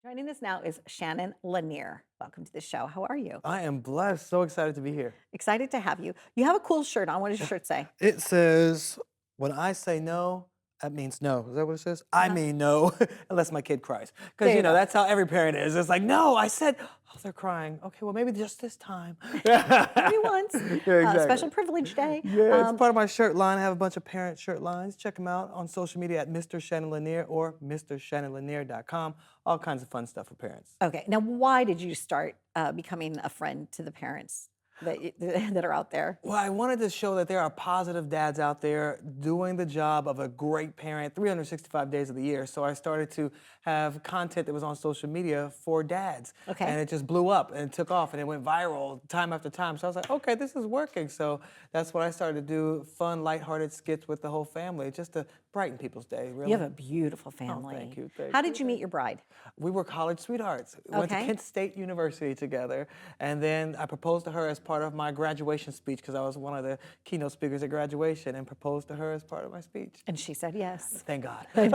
Joining us now is Shannon LaNier. Welcome to the show. How are you? I am blessed. So excited to be here. Excited to have you. You have a cool shirt on. What does your shirt say? It says, when I say no, that means no. Is that what it says? I Uh-huh. mean no, unless my kid cries. Because, There you go. that's how every parent is. It's like, no, I said, oh, they're crying. Okay, well, maybe just this time. Only once. Yeah, exactly. Special privilege day. Yeah, it's part of my shirt line. I have a bunch of parent shirt lines. Check them out on social media at Mr. Shannon LaNier or MrShannonLaNier.com. All kinds of fun stuff for parents. Okay. Now, why did you start becoming a friend to the parents that are out there? Well, I wanted to show that there are positive dads out there doing the job of a great parent 365 days of the year. So I started to have content that was on social media for dads. Okay. And it just blew up and it took off and it went viral time after time. So I was like, okay, this is working. So that's what I started to do, fun, lighthearted skits with the whole family, just to brighten people's day, really. You have a beautiful family. Thank you. How did you meet your bride? We were college sweethearts. We went to Okay. Kent State University together. And then I proposed to her as part of my graduation speech because I was one of the keynote speakers at graduation and proposed to her as part of my speech. And she said yes. Thank God. Right?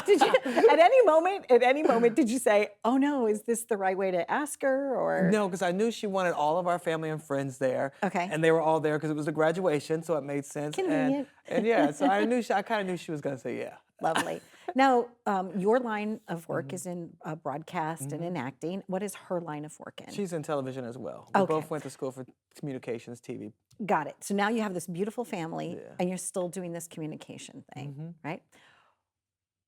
Did you, at any moment, did you say, "Oh no, is this the right way to ask her?" Or No, because I knew she wanted all of our family and friends there. Okay. And they were all there because it was a graduation, so it made sense. Convenient. And yeah, so I kind of knew she was going to say yeah. Lovely. Now, your line of work is in broadcast and in acting. What is her line of work in? She's in television as well. We Okay. both went to school for communications, TV. Got it. So now you have this beautiful family, Yeah. and you're still doing this communication thing, right?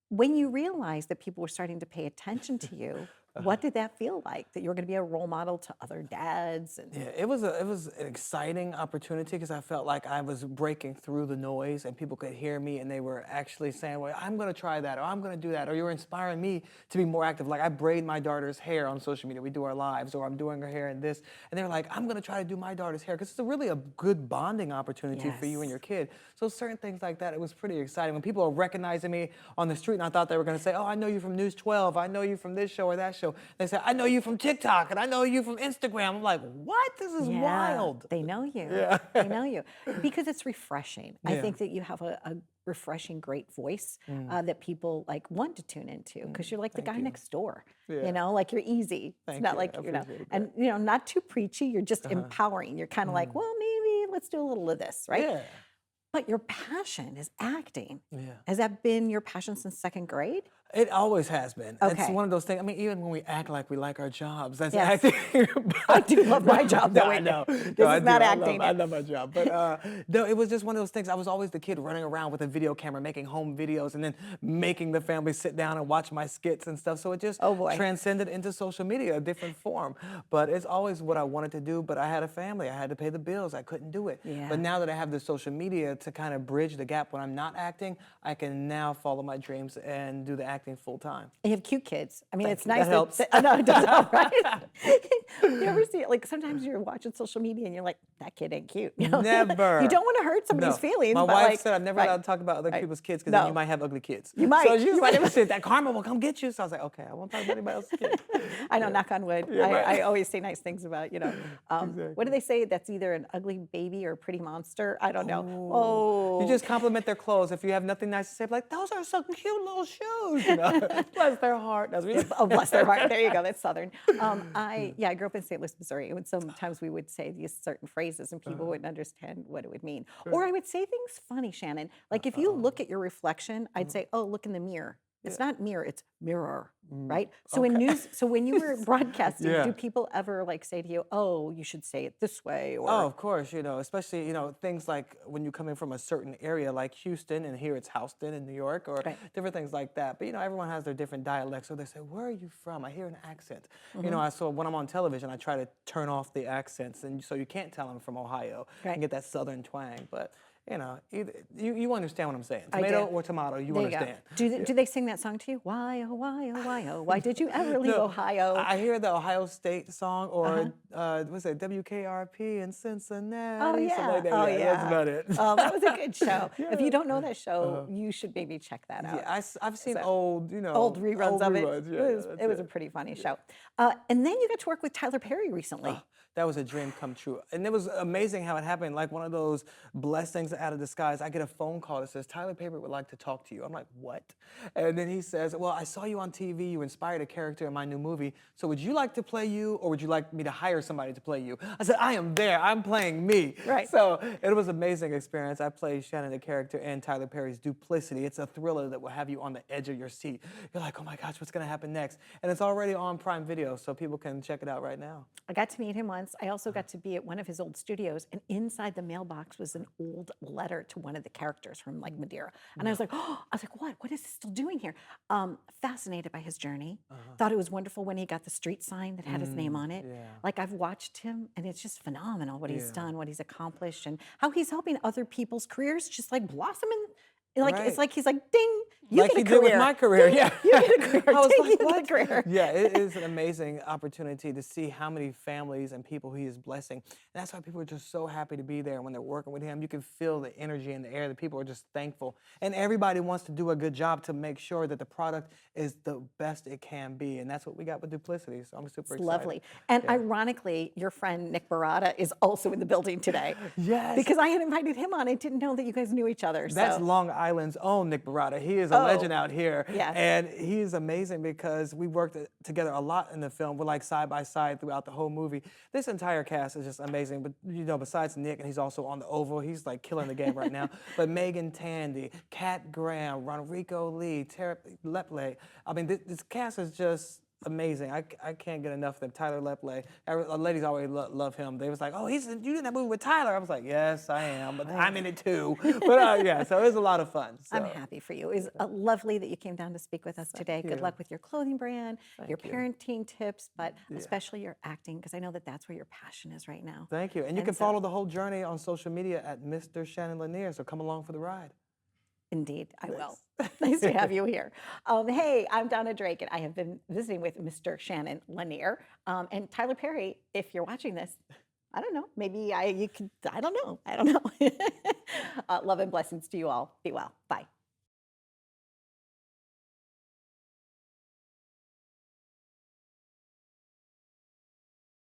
When you realized that people were starting to pay attention to you, what did that feel like? That you were going to be a role model to other dads? And Yeah, it was an exciting opportunity because I felt like I was breaking through the noise and people could hear me and they were actually saying, well, I'm going to try that or I'm going to do that or you're inspiring me to be more active. Like I braid my daughter's hair on social media. We do our lives or I'm doing her hair and this. And they were like, I'm going to try to do my daughter's hair because it's really a good bonding opportunity for you and your kid. So certain things like that, it was pretty exciting. When people are recognizing me on the street and I thought they were going to say, oh, I know you from News 12. I know you from this show or that show. They say, I know you from TikTok and I know you from Instagram. I'm like, what? This is wild. They know you. Yeah. They know you. Because it's refreshing. I Yeah. think that you have a refreshing, great voice that people like want to tune into because you're like the guy next door. Yeah. You know, like you're easy. Thank It's not you. like, I appreciate and not too preachy. You're just empowering. You're kind of like, well, maybe let's do a little of this, right? Yeah. But your passion is acting. Yeah. Has that been your passion since second grade? It always has been. It's Okay. one of those things. I mean, even when we act like we like our jobs, that's Yes. acting. I do love my job, though. No, I know. This No, I is do. not I acting. I love my job. But no, it was just one of those things. I was always the kid running around with a video camera, making home videos, and then making the family sit down and watch my skits and stuff. So it just Oh, boy. transcended into social media, a different form. But it's always what I wanted to do. But I had a family. I had to pay the bills. I couldn't do it. Yeah. But now that I have the social media to kind of bridge the gap when I'm not acting, I can now follow my dreams and do the acting full time. You have cute kids. I mean, it's you. nice. That helps. I know it does help, right? You ever see it? Like sometimes you're watching social media and you're like, that kid ain't cute. You know? Never. You don't want to hurt somebody's No. feelings. My but wife like, said I'm never right. allowed to talk about other Right. people's kids because No. then you might have ugly kids. You might. So she's You like, might. listen, that karma will come get you. So I was like, okay, I won't talk about anybody else's kids. I know, knock on wood. Yeah, right. I always say nice things about, what do they say? That's either an ugly baby or a pretty monster. I don't know. Oh. You just compliment their clothes. If you have nothing nice to say, like, those are some cute little shoes. Bless their heart. That's really Oh, bless their heart. There you go. That's Southern. I grew up in St. Louis, Missouri. And sometimes we would say these certain phrases and people wouldn't understand what it would mean. Or I would say things funny, Shannon. Like if you look at your reflection, I'd say, oh, look in the mirror. It's not mirror, it's mirror, right? So when you were broadcasting, Yeah. do people ever like say to you, oh, you should say it this way? Or Oh, of course, especially, things like when you come in from a certain area like Houston and here it's Houston in New York or Right. different things like that. But, everyone has their different dialects. So they say, where are you from? I hear an accent. So when I'm on television, I try to turn off the accents. And so you can't tell I'm from Ohio Right. and get that Southern twang. But, either, you understand what I'm saying. I Tomato do. or tomato, you there you understand. go. Do they sing that song to you? Why, oh, why, oh, why, oh, why did you ever leave No, Ohio? I hear the Ohio State song or what's it, WKRP in Cincinnati. Oh, something yeah. like that. Oh, Yeah, yeah. that's about it. Oh, that was a good show. If you Yeah. don't know that show, you should maybe check that out. Yeah, I've seen So- old, Old reruns of it. reruns. Yeah, it was that's it was a pretty funny show. And then you got to work with Tyler Perry recently. that was a dream come true. And it was amazing how it happened. Like one of those blessings out of disguise. I get a phone call that says, Tyler Perry would like to talk to you. I'm like, what? And then he says, well, I saw you on TV. You inspired a character in my new movie. So would you like to play you, or would you like me to hire somebody to play you? I said, I am there. I'm playing me. Right. So it was an amazing experience. I played Shannon, the character in Tyler Perry's Duplicity. It's a thriller that will have you on the edge of your seat. You're like, oh my gosh, what's going to happen next? And it's already on Prime Video, so people can check it out right now. I got to meet him once. I also got to be at one of his old studios, and inside the mailbox was an old letter to one of the characters from like Madeira. And I was like, oh, I was like, what? What is he still doing here? Fascinated by his journey. Thought it was wonderful when he got the street sign that had his name on it. Yeah. Like I've watched him, and it's just phenomenal what he's done, what he's accomplished, and how he's helping other people's careers just like blossom and like it's like he's like, ding, you like get a he career. did with my career, Ding, yeah. you get a career. I was Ding, like, you get a what? career. Yeah, it is an amazing opportunity to see how many families and people he is blessing. And that's why people are just so happy to be there. When they're working with him, you can feel the energy in the air. The people are just thankful. And everybody wants to do a good job to make sure that the product is the best it can be. And that's what we got with Duplicity. So I'm super excited. Lovely. And ironically, your friend Nick Barata is also in the building today. Yes. Because I had invited him on. I didn't know that you guys knew each other. That's so. Long Island's own Nick Barata. He is a legend out here. Yes. And he is amazing because we worked together a lot in the film. We're like side by side throughout the whole movie. This entire cast is just amazing. But you know, besides Nick, and he's also on the Oval, he's like killing the game right now. But Megan Tandy, Kat Graham, Ronrico Lee, Tara Lepley. I mean, this cast is just amazing. I can't get enough of them. Tyler Lepley. Ladies always love him. They was like, oh, you in that movie with Tyler. I was like, yes, I am, but I'm in it too. But yeah, so it was a lot of fun. So. I'm happy for you. It was lovely that you came down to speak with us today. Good luck with your clothing brand, your parenting tips, but especially your acting, because I know that that's where your passion is right now. Thank you. And you can follow the whole journey on social media at Mr. Shannon LaNier, so come along for the ride. Indeed, I will. Nice to have you here. Hey, I'm Donna Drake, and I have been visiting with Mr. Shannon LaNier. And Tyler Perry, if you're watching this, I don't know, maybe you could, I don't know. Love and blessings to you all. Be well. Bye.